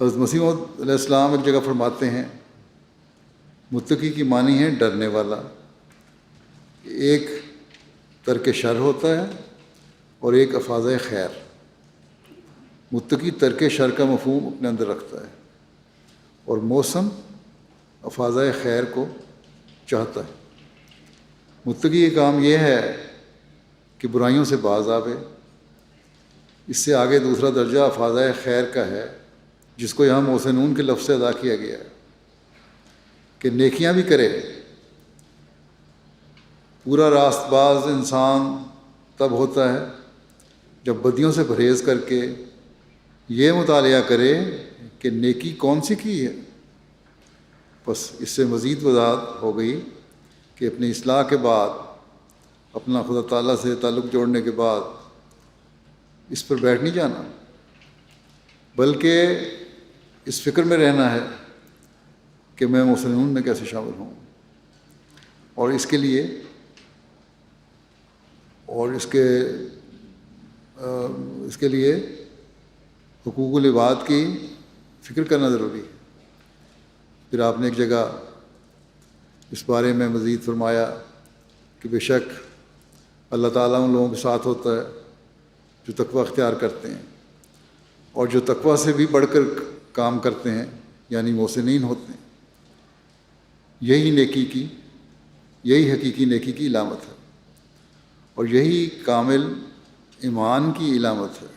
حضرت مسیح موعود علیہ السلام ایک جگہ فرماتے ہیں متقی کی معنی ہے ڈرنے والا. ایک ترک شر ہوتا ہے اور ایک افاظہ خیر. متقی ترک شر کا مفہوم اپنے اندر رکھتا ہے اور موسم افاظہ خیر کو چاہتا ہے. متقی کا کام یہ ہے کہ برائیوں سے باز آوے. اس سے آگے دوسرا درجہ افاظہ خیر کا ہے جس کو یہاں محسنون کے لفظ سے ادا کیا گیا ہے کہ نیکیاں بھی کرے. پورا راست باز انسان تب ہوتا ہے جب بدیوں سے پرہیز کر کے یہ مطالعہ کرے کہ نیکی کون سی کی ہے. بس اس سے مزید وضاحت ہو گئی کہ اپنی اصلاح کے بعد، اپنا خدا تعالیٰ سے تعلق جوڑنے کے بعد اس پر بیٹھ نہیں جانا، بلکہ اس فکر میں رہنا ہے کہ میں محسنون میں کیسے شامل ہوں. اور اس کے لیے اس کے لیے حقوق العباد کی فکر کرنا ضروری ہے. پھر آپ نے ایک جگہ اس بارے میں مزید فرمایا کہ بے شک اللہ تعالیٰ ان لوگوں کے ساتھ ہوتا ہے جو تقوی اختیار کرتے ہیں اور جو تقوی سے بھی بڑھ کر کام کرتے ہیں، یعنی محسنین ہوتے ہیں. یہی حقیقی نیکی کی علامت ہے اور یہی کامل ایمان کی علامت ہے.